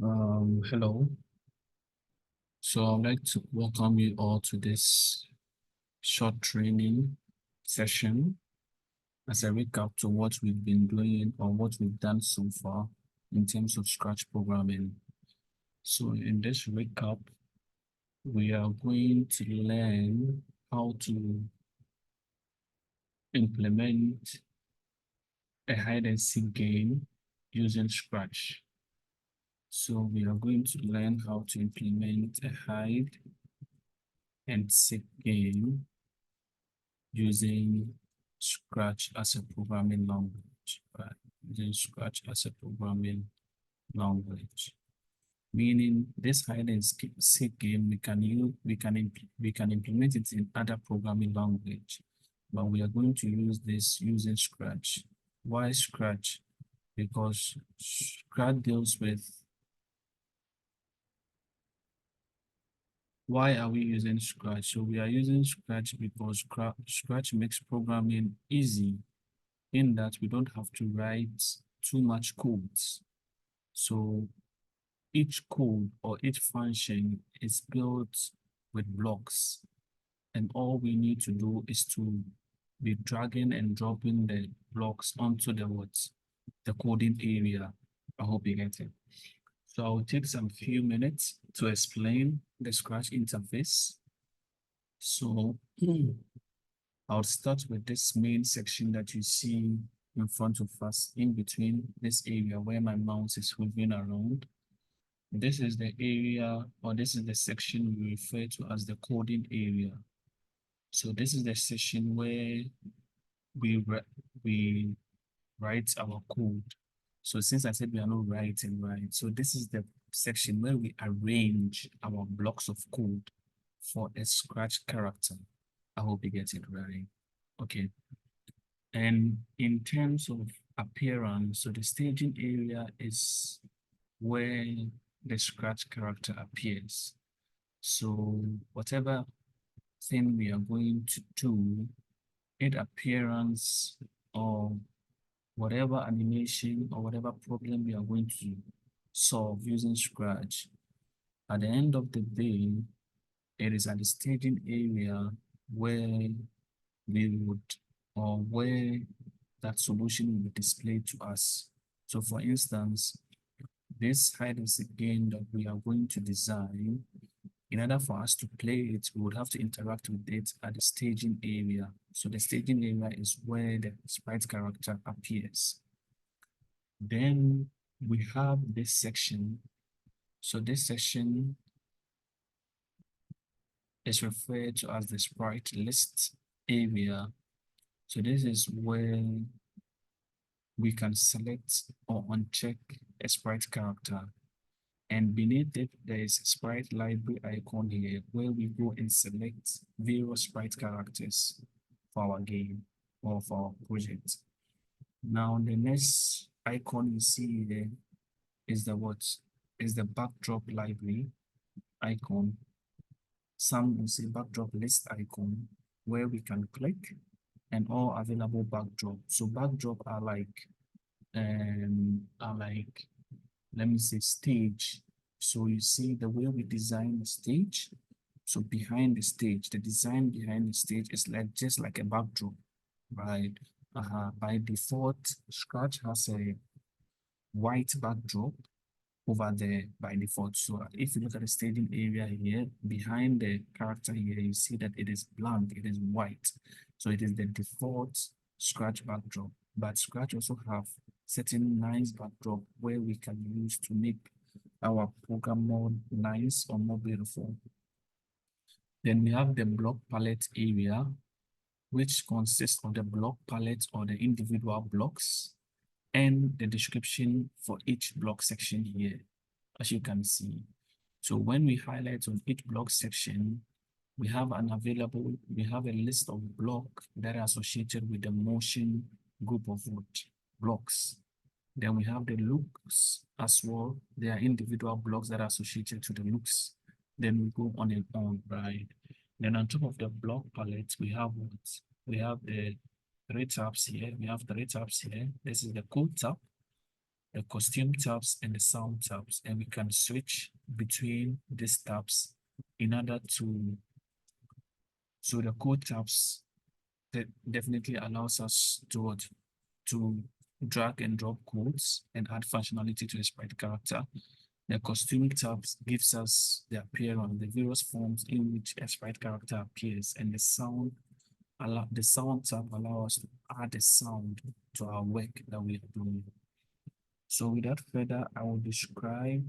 Hello. So I'd like to welcome you all to this short training session as a recap to what we've been doing or what we've done so far in terms of Scratch programming. So in this recap, we are going to learn how to implement a hide and seek game using Scratch. So we are going to learn how to implement a hide and seek game using Scratch as a programming language, right? Using Scratch as a programming language, meaning this hide and seek game we can implement it in other programming language, but we are going to use this using Scratch. Why Scratch? Because Scratch deals with. Why are we using Scratch? So we are using Scratch because Scratch makes programming easy in that we don't have to write too much codes. So each code or each function is built with blocks. And all we need to do is to be dragging and dropping the blocks onto the coding area. I hope you get it. So I'll take some few minutes to explain the Scratch interface. So I'll start with this main section that you see in front of us, in between this area where my mouse is hovering around. This is the area, or this is the section we refer to as the coding area. So this is the section where we write our code. So since I said we are not writing, right? So this is the section where we arrange our blocks of code for a Scratch character. I hope you get it right. Okay. And in terms of appearance, so the staging area is where the Scratch character appears. So whatever thing we are going to do, its appearance or whatever animation or whatever problem we are going to solve using Scratch, at the end of the day, it is at the staging area where we would, or where that solution will be displayed to us. So for instance, this hide and seek game that we are going to design, in order for us to play it, we would have to interact with it at the staging area. So the staging area is where the sprite character appears. Then we have this section. So this section is referred to as the sprite list area. So this is where we can select or uncheck a sprite character. And beneath it, there is a sprite library icon here where we go and select various sprite characters for our game or for our project. Now, the next icon you see here is the what? Is the backdrop library icon. Some will say backdrop list icon where we can click and all available backdrop. So backdrop are like, let me say stage. So you see the way we design the stage. So behind the stage, the design behind the stage is like just like a backdrop, right? By default, Scratch has a white backdrop over there by default. So if you look at the staging area here, behind the character here, you see that it is blank, it is white. So it is the default Scratch backdrop. But Scratch also have certain nice backdrop where we can use to make our program more nice or more beautiful. Then we have the block palette area, which consists of the block palette or the individual blocks and the description for each block section here, as you can see. So when we highlight on each block section, we have a list of blocks that are associated with the motion group of blocks. Then we have the looks as well. There are individual blocks that are associated to the looks. Then we go on and on, right? Then on top of the block palette, we have what? We have the three tabs here. We have three tabs here. This is the code tab. the costume tabs and the sound tabs, and we can switch between these tabs in order to, so the code tabs that definitely allows us to what? To drag and drop codes and add functionality to the sprite character. The costume tabs gives us the appearance, the various forms in which a sprite character appears, and the sound tab allow us to add a sound to our work that we are doing. So without further, I will describe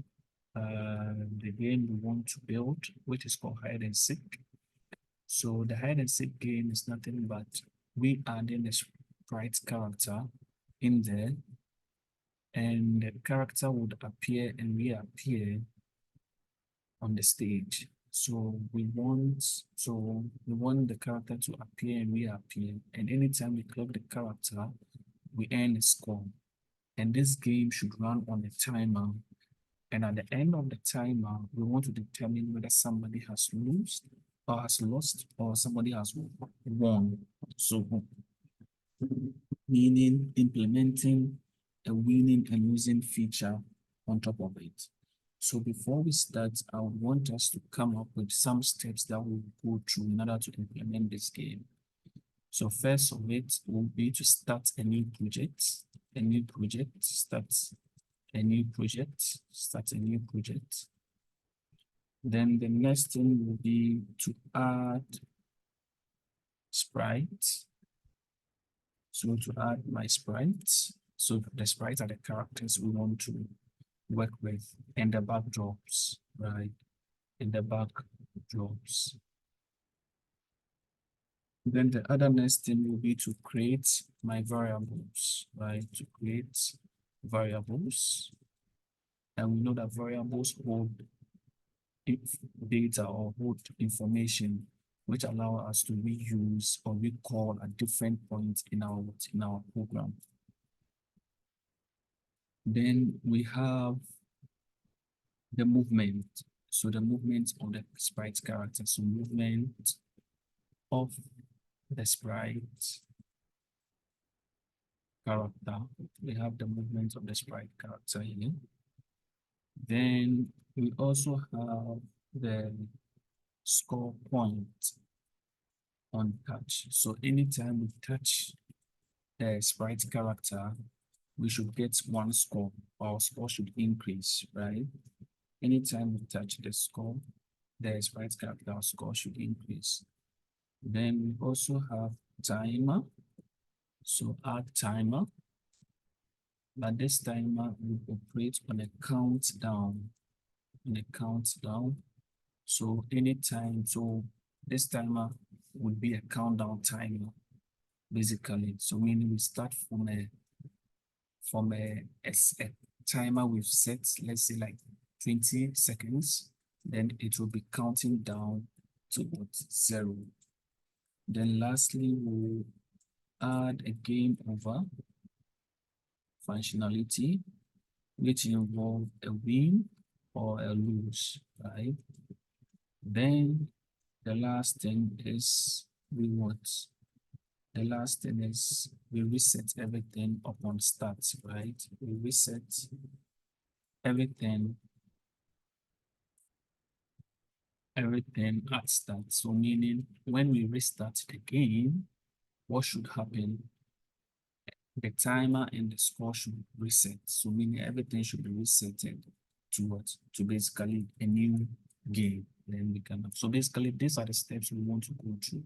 the game we want to build, which is called hide and seek. So the hide and seek game is nothing but we adding a sprite character in there, and the character would appear and reappear on the stage. So we want the character to appear and reappear, and anytime we click the character, we earn a score. And this game should run on a timer. And at the end of the timer, we want to determine whether somebody has lost or somebody has won. So meaning implementing a winning and losing feature on top of it. So before we start, I would want us to come up with some steps that we'll go through in order to implement this game. So first of it will be to start a new project, start a new project. Then the next thing will be to add sprites. So to add my sprites, so the sprites are the characters we want to work with, and the backdrops, right? And the backdrops. Then the other next thing will be to create my variables, right? To create variables. And we know that variables hold data or hold information which allow us to reuse or recall at different points in our program. Then we have the movement. So the movement of the sprite character. So movement of the sprite character. We have the movement of the sprite character here. Then we also have the score point on touch. So anytime we touch the sprite character, we should get one score. Our score should increase, right? Anytime we touch the score, the sprite character score should increase. Then we also have timer. So add timer. But this timer will operate on a countdown. So anytime, so this timer would be a countdown timer, basically. So meaning we start from a timer we've set, let's say like 20 seconds, then it will be counting down to 0. Then lastly, we'll add a game over functionality, which involve a win or a lose, right? Then the last thing is we reset everything upon start, right? We reset everything at start. So meaning when we restart the game, what should happen? The timer and the score should reset. So meaning everything should be resetted to what? To basically a new game. Then we can. So basically, these are the steps we want to go through.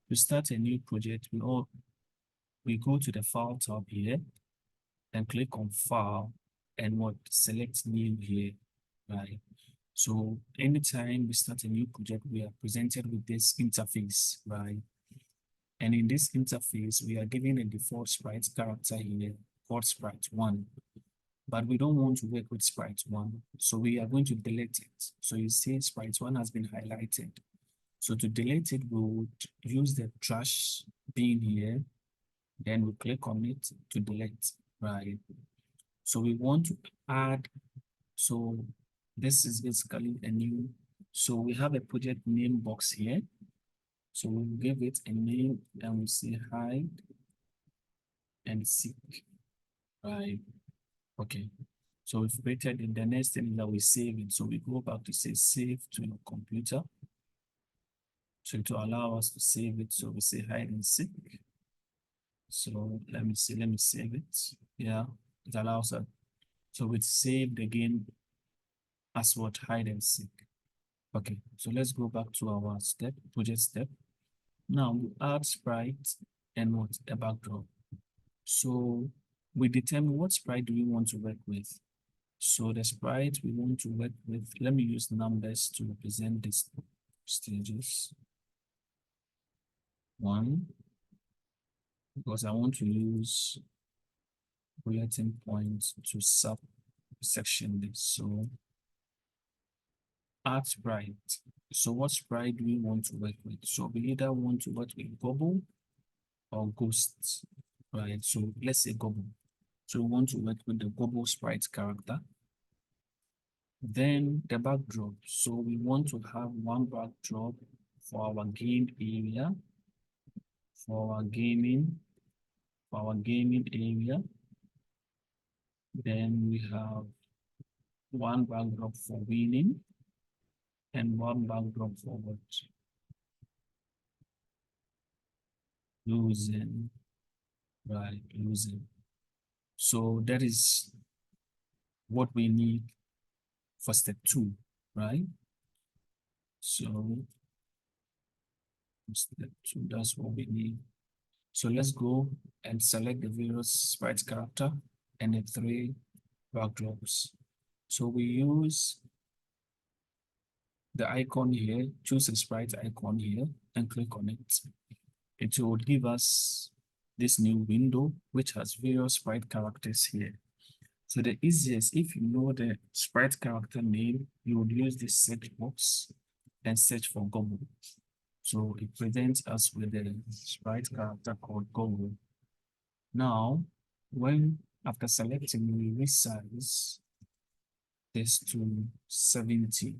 To start a new project, we go to the file tab here and click on file and select new here, right? So anytime we start a new project, we are presented with this interface, right? And in this interface, we are given a default sprite character here called sprite1. But we don't want to work with sprite1, so we are going to delete it. So you see sprite1 has been highlighted. So to delete it, we would use the trash bin here, then we click on it to delete, right? So we want to add, so this is basically a new, so we have a project name box here. So we'll give it a name and we'll say hide and seek, right? Okay. So we've created it. The next thing that we save it. So we go back to say save to your computer. So to allow us to save it, so we say hide and seek. So let me see, let me save it. Yeah, it allows us. So it's saved again as what hide and seek. Okay, so let's go back to our project step. Now we add sprite and what a backdrop. So we determine what sprite do we want to work with. So the sprite we want to work with, let me use numbers to represent these stages. 1, because I want to use bulletin points to subsection this. So add sprite. So what sprite do we want to work with? So we either want to work with Gobble or Ghost, right? So let's say Gobble. So we want to work with the Gobble sprite character. Then the backdrop. So we want to have one backdrop for our game area, for our gaming area. Then we have one backdrop for winning and one backdrop for what? Losing, right? Losing. So that is what we need for step 2, right? So step 2, that's what we need. So let's go and select the various sprite character and the 3 backdrops. So we use the icon here, choose a sprite icon here and click on it. It will give us this new window, which has various sprite characters here. So the easiest, if you know the sprite character name, you would use this search box and search for Gobble. So it presents us with the sprite character called Gobble. Now, after selecting, we resize this to 70.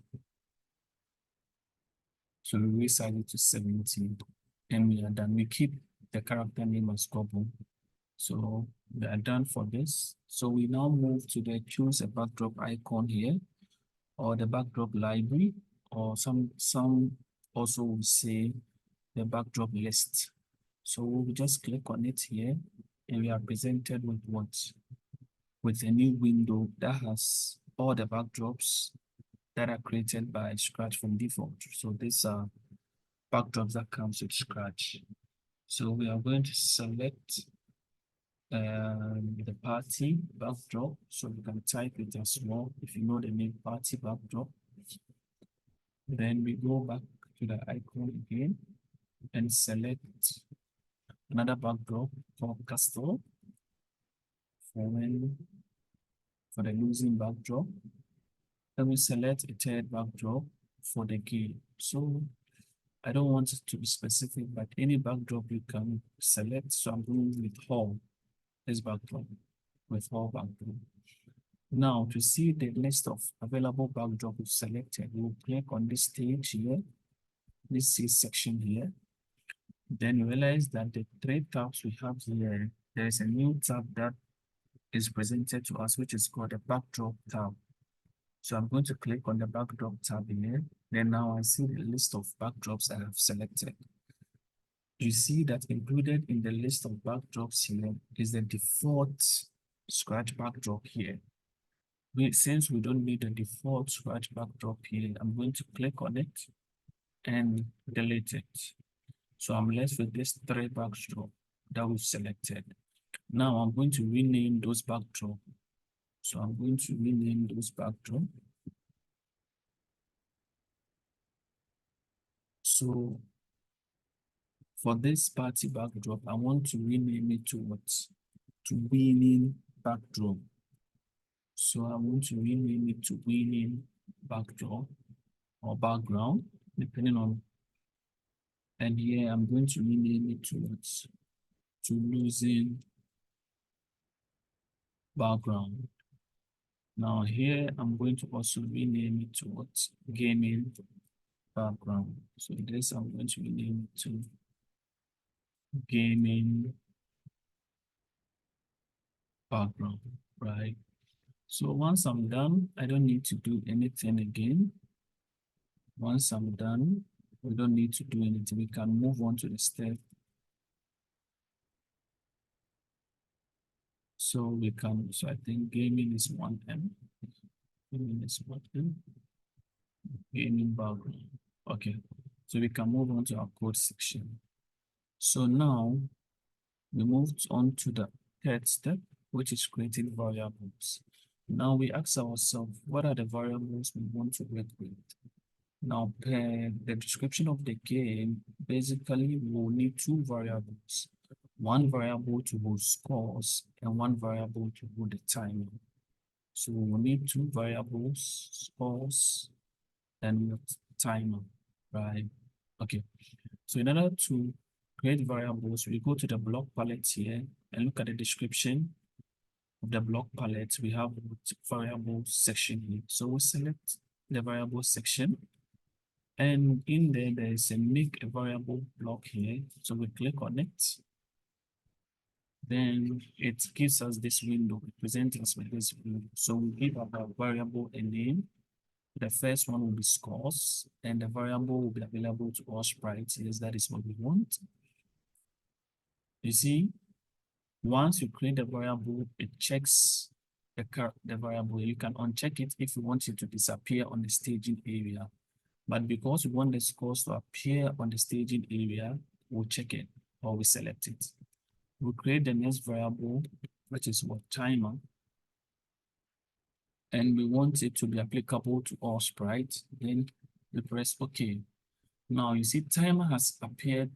So we resize it to 70 and we are done. We keep the character name as Gobble. So we are done for this. So we now move to the choose a backdrop icon here, or the backdrop library, or some also will say the backdrop list. So we'll just click on it here and we are presented with what? With a new window that has all the backdrops that are created by Scratch from default. So these are backdrops that comes with Scratch. So we are going to select the party backdrop. So you can type it as well if you know the name party backdrop. Then we go back to the icon again and select another backdrop for Castle for the losing backdrop. Then we select a third backdrop for the game. So I don't want it to be specific, but any backdrop you can select. So I'm going with Hall, this backdrop, with Hall backdrop. Now, to see the list of available backdrop we've selected, we'll click on this stage here, this C section here. Then you realize that the 3 tabs we have here, there is a new tab that is presented to us, which is called the backdrop tab. So I'm going to click on the backdrop tab here. Then now I see the list of backdrops I have selected. You see that included in the list of backdrops here is the default Scratch backdrop here. Since we don't need the default Scratch backdrop here, I'm going to click on it and delete it. So I'm left with this 3 backdrop that we've selected. Now I'm going to rename those backdrop. So I'm going to rename those backdrop. So for this party backdrop, I want to rename it to what? To winning backdrop. So I want to rename it to winning backdrop or background, depending on. And here I'm going to rename it to what? To losing background. Now here I'm going to also rename it to what? Gaming background. So this I'm going to rename it to gaming background, right? So once I'm done, I don't need to do anything again. Once I'm done, we don't need to do anything. We can move on to the step. So I think gaming is 1M. Gaming is 1M. Gaming background. Okay. So we can move on to our code section. So now we moved on to the third step, which is creating variables. Now we ask ourselves, what are the variables we want to work with? Now, per the description of the game, basically we will need two variables. One variable to hold scores and one variable to hold the timer. So we will need two variables, scores and what timer, right? Okay. So in order to create variables, we go to the block palette here and look at the description of the block palette. We have variable section here. So we select the variable section. And in there, there is a make a variable block here. So we click on it. Then it gives us this window, it presents us with this window. So we give our variable a name. The first one will be scores, and the variable will be available to all sprites. Yes, that is what we want. You see, once you create the variable, it checks the variable. You can uncheck it if you want it to disappear on the staging area. But because we want the scores to appear on the staging area, we'll check it or we select it. We'll create the next variable, which is what timer. And we want it to be applicable to all sprites. Then we press OK. Now you see timer has appeared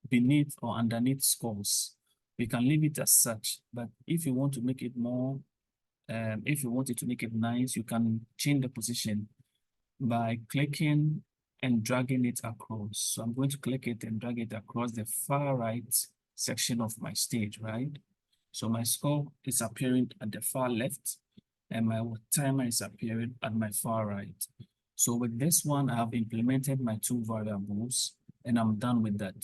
beneath or underneath scores. We can leave it as such, but if you want to make it more, if you want it to make it nice, you can change the position by clicking and dragging it across. So I'm going to click it and drag it across the far right section of my stage, right? So my score is appearing at the far left and my timer is appearing at my far right. So with this one, I have implemented my two variables and I'm done with that.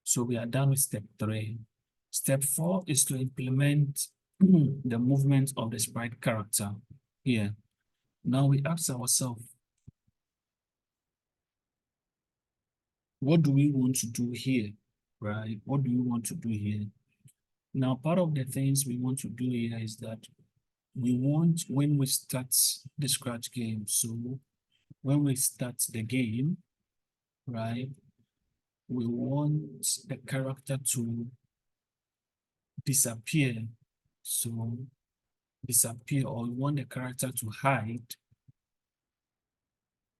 So we are done with step 3. Step 4 is to implement the movement of the sprite character here. Now we ask ourselves, what do we want to do here, right? What do we want to do here? Now, part of the things we want to do here is that we want, when we start the Scratch game, so when we start the game, right, we want the character to disappear. So disappear, or we want the character to hide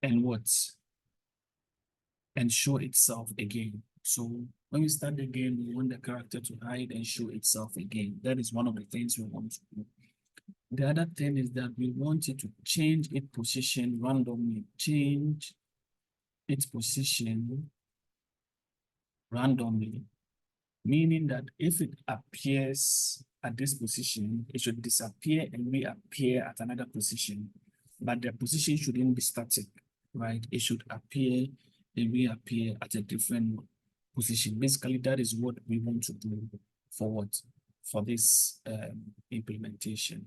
and what? And show itself again. So when we start the game, we want the character to hide and show itself again. That is one of the things we want to do. The other thing is that we want it to change its position randomly, change its position randomly, meaning that if it appears at this position, it should disappear and reappear at another position. But the position shouldn't be static, right? It should appear and reappear at a different position. Basically, that is what we want to do for this implementation.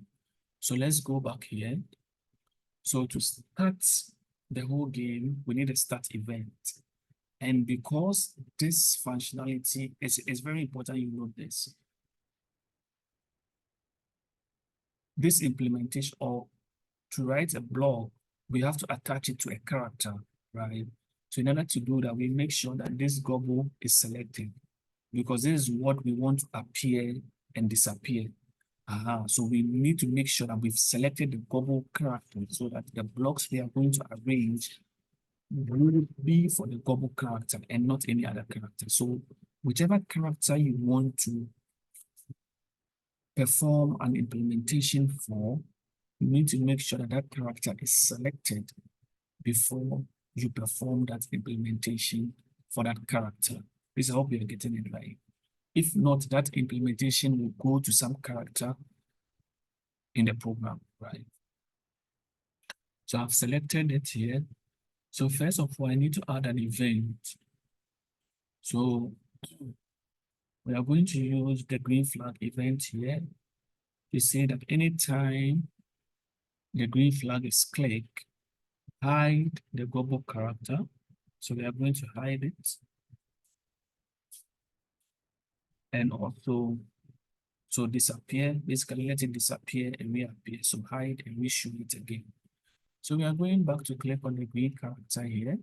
So let's go back here. So to start the whole game, we need a start event. And because this functionality is very important, you know this. This implementation, or to write a blog, we have to attach it to a character, right? So in order to do that, we make sure that this gobble is selected because this is what we want to appear and disappear. So we need to make sure that we've selected the gobble character so that the blocks we are going to arrange will be for the gobble character and not any other character. So whichever character you want to perform an implementation for, you need to make sure that that character is selected before you perform that implementation for that character. Please, I hope you're getting it right. If not, that implementation will go to some character in the program, right? So I've selected it here. So first of all, I need to add an event. So We are going to use the green flag event here to say that anytime the green flag is clicked, hide the global character. So we are going to hide it. And also, so disappear, basically let it disappear and reappear. So hide and reshow it again. So we are going back to click on the green character here.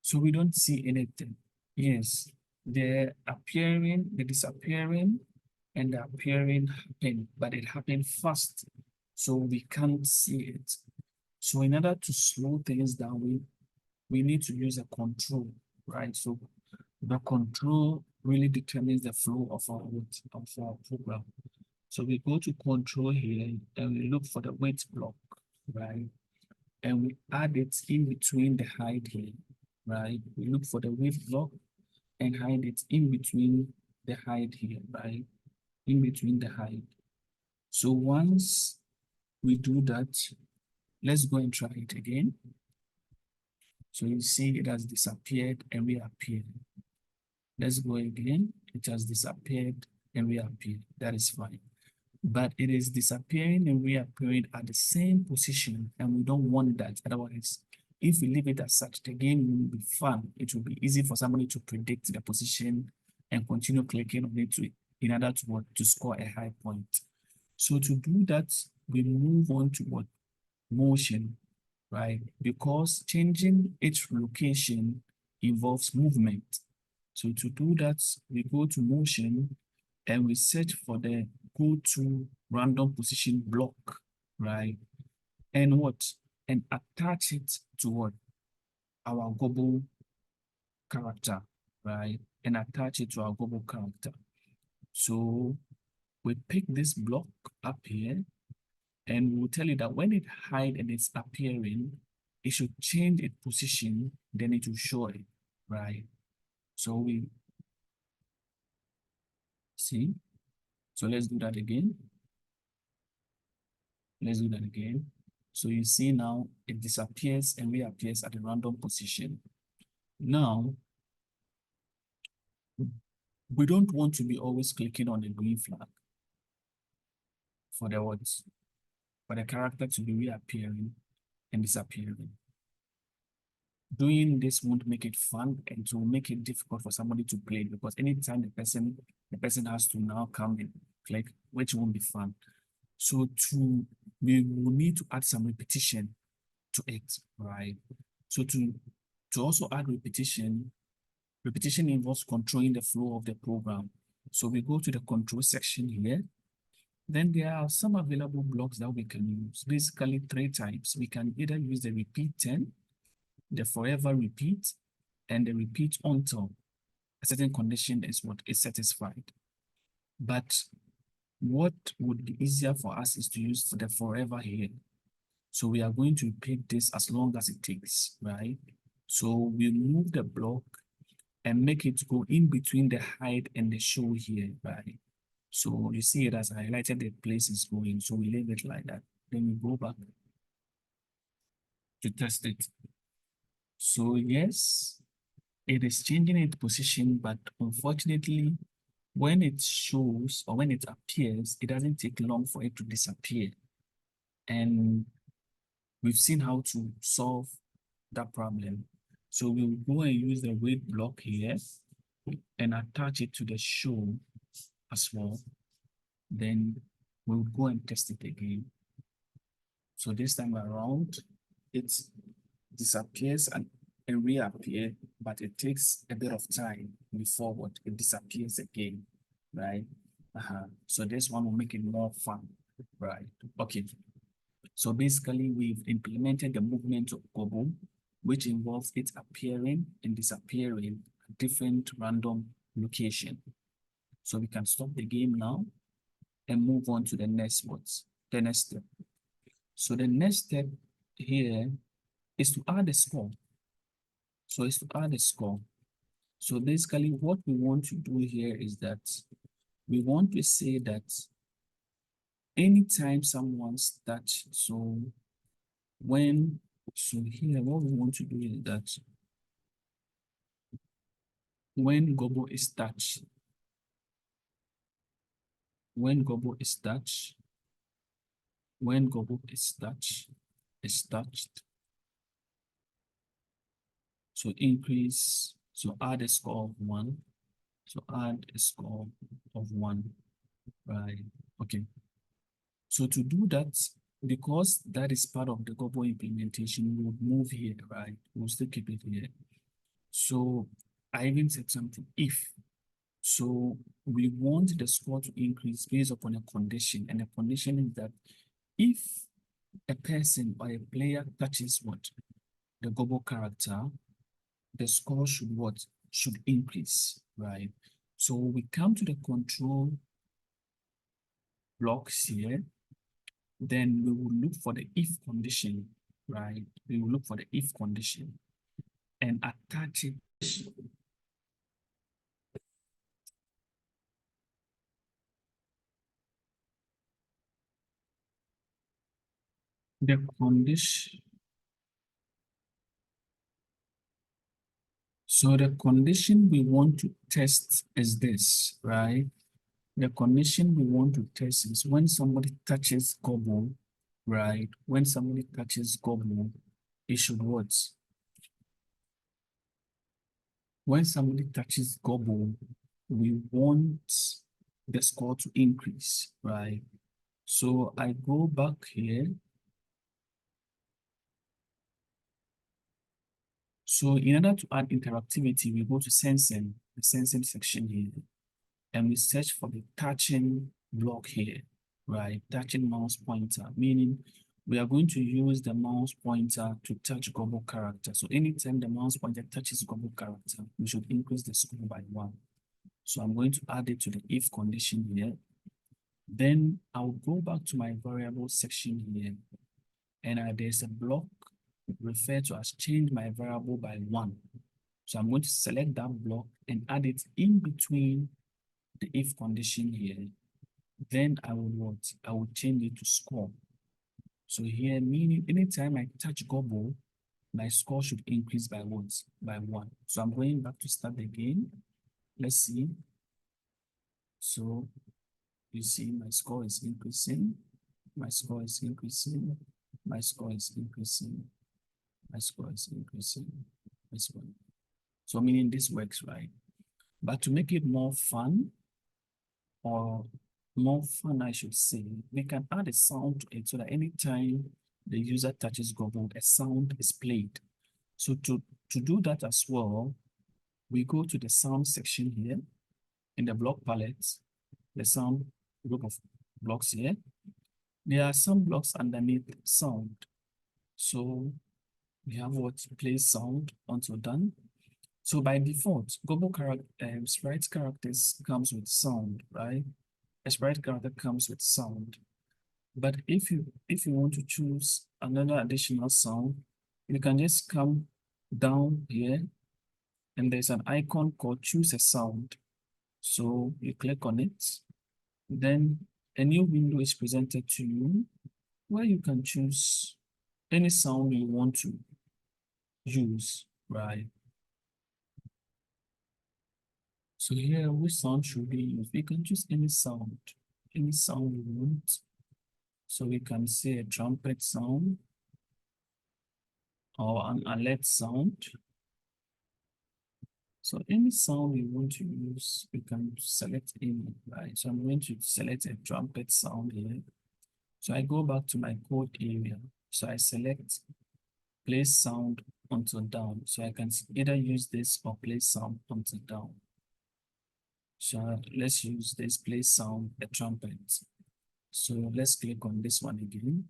So we don't see anything. Yes, the appearing, the disappearing, and the appearing happen, but it happened fast. So we can't see it. So in order to slow things down, we need to use a control, right? So the control really determines the flow of our program. So we go to control here and we look for the wait block, right? And we add it in between the hide here, right? We look for the wait block and hide it in between the hide here, right? In between the hide. So once we do that, let's go and try it again. So you see it has disappeared and reappeared. Let's go again. It has disappeared and reappeared. That is fine. But it is disappearing and reappearing at the same position, and we don't want that. Otherwise, if we leave it as such, the game will be fun. It will be easy for somebody to predict the position and continue clicking on it in order to score a high point. So to do that, we move on to what? Motion, right? Because changing its location involves movement. So to do that, we go to motion and we search for the go to random position block, right? And what? And attach it to what? Our global character, right? And attach it to our global character. So we pick this block up here and we'll tell you that when it hide and it's appearing, it should change its position, then it will show it, right? So we see. So let's do that again. Let's do that again. So you see now it disappears and reappears at a random position. Now, we don't want to be always clicking on the green flag for the words, for the character to be reappearing and disappearing. Doing this won't make it fun and to make it difficult for somebody to play because anytime the person has to now come and click, which won't be fun. So we will need to add some repetition to it, right? So to also add repetition involves controlling the flow of the program. So we go to the control section here. Then there are some available blocks that we can use. Basically 3 types. We can either use the repeat 10, the forever repeat, and the repeat until a certain condition is what is satisfied. But what would be easier for us is to use the forever here. So we are going to repeat this as long as it takes, right? So we move the block and make it go in between the hide and the show here, right? So you see it as highlighted the place is going. So we leave it like that. Then we go back to test it. So yes, it is changing its position, but unfortunately, when it shows or when it appears, it doesn't take long for it to disappear. And we've seen how to solve that problem. So we'll go and use the wait block here and attach it to the show as well. Then we'll go and test it again. So this time around, it disappears and reappear, but it takes a bit of time before what it disappears again, right? So this one will make it more fun, right? Okay. So basically, we've implemented the movement of Gobo, which involves it appearing and disappearing at different random location. So we can stop the game now and move on to the next step. So the next step here is to add a score. So it's to add a score. So basically what we want to do here is that we want to say that anytime someone starts, so here what we want to do is that when Gobo is touched, when gobble is touched, when gobble is touched, so increase, so add a score of 1, so add a score of 1, right? Okay. So to do that, because that is part of the gobble implementation, we'll move here, right? We'll still keep it here. So I even said something, if. So we want the score to increase based upon a condition, and the condition is that if a person or a player touches what? The gobble character, the score should what? Should increase, right? So we come to the control blocks here, then we will look for the if condition, right? We will look for the if condition and attach it. The condition. So the condition we want to test is this, right? The condition we want to test is when somebody touches gobble, right? When somebody touches gobble, it should what? When somebody touches gobble, we want the score to increase, right? So I go back here. So in order to add interactivity, we go to sensing, the sensing section here, and we search for the touching block here, right? Touching mouse pointer, meaning we are going to use the mouse pointer to touch gobble character. So anytime the mouse pointer touches gobble character, we should increase the score by 1. So I'm going to add it to the if condition here. Then I'll go back to my variable section here, and there's a block referred to as change my variable by 1. So I'm going to select that block and add it in between the if condition here. Then I will what? I will change it to score. So here, meaning anytime I touch gobble, my score should increase by what? By 1. So I'm going back to start again. Let's see. So you see my score is increasing. My score is increasing. My score is increasing. My score is increasing. My score. So meaning this works, right? But to make it more fun, or more fun, I should say, we can add a sound to it so that anytime the user touches gobble, a sound is played. So to do that as well, we go to the sound section here in the block palette, the sound group of blocks here. There are some blocks underneath sound. So we have what plays sound until done. So by default, gobble sprite characters comes with sound, right? A sprite character comes with sound. But if you want to choose another additional sound, you can just come down here and there's an icon called choose a sound. So you click on it, then a new window is presented to you where you can choose any sound you want to use, right? So here, which sound should we use? We can choose any sound you want. So we can say a trumpet sound or an alert sound. So any sound you want to use, you can select any, right? So I'm going to select a trumpet sound here. So I go back to my code area. So I select place sound until down. So I can either use this or place sound until down. So let's use this place sound a trumpet. So let's click on this one again.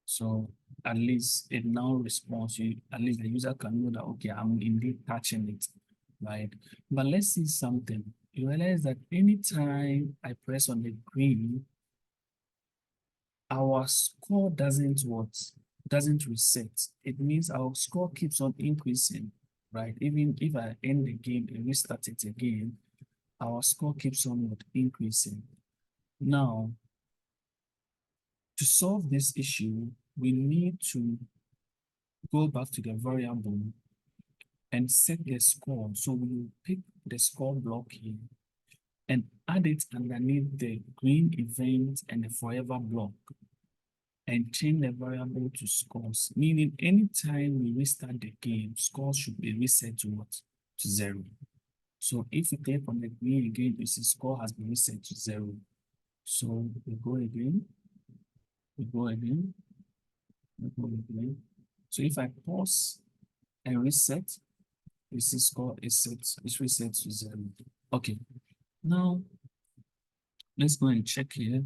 So at least it now responds, at least the user can know that, okay, I'm indeed touching it, right? But let's see something. You realize that anytime I press on the green, our score doesn't reset. It means our score keeps on increasing, right? Even if I end the game and restart it again, our score keeps on increasing. Now, to solve this issue, we need to go back to the variable and set the score. So we will pick the score block here and add it underneath the green event and the forever block and change the variable to scores, meaning anytime we restart the game, scores should be reset to what? To 0. So if you click on the green again, you see score has been reset to 0. So we go again, we go again, we go again. So if I pause and reset, you see score is reset to 0. Okay, now let's go and check here,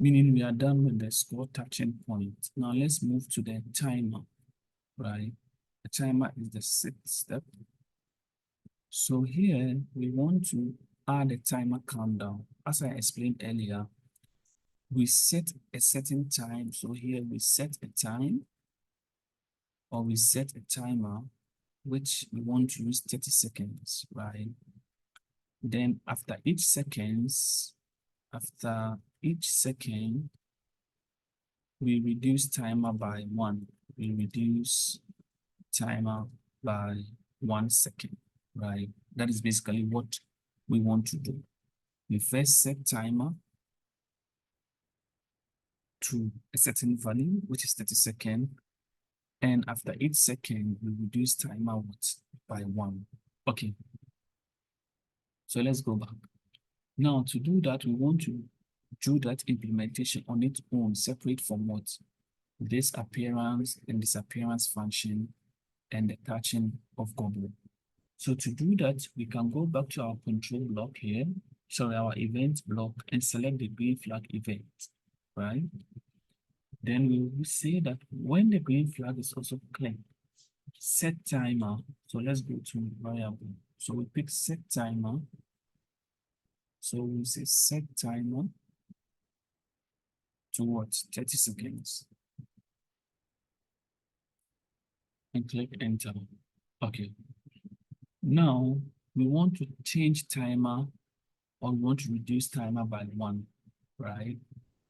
meaning we are done with the score touching point. Now let's move to the timer, right? The timer is the 6th step. So here we want to add a timer countdown. As I explained earlier, we set a certain time. So here we set a time, or we set a timer, which we want to use 30 seconds, right? Then after each second, we reduce timer by 1. We reduce timer by 1 second, right? That is basically what we want to do. We first set timer to a certain value, which is 30 seconds. And after each second, we reduce timer by 1. Okay. So let's go back. Now to do that, we want to do that implementation on its own, separate from what? This appearance and disappearance function and the touching of Goblet. So to do that, we can go back to our control block here, sorry, our event block, and select the green flag event, right? Then we will say that when the green flag is also clicked, set timer. So let's go to variable. So we pick set timer. So we say set timer to what? 30 seconds. And click enter. Okay. Now we want to change timer, or we want to reduce timer by 1, right?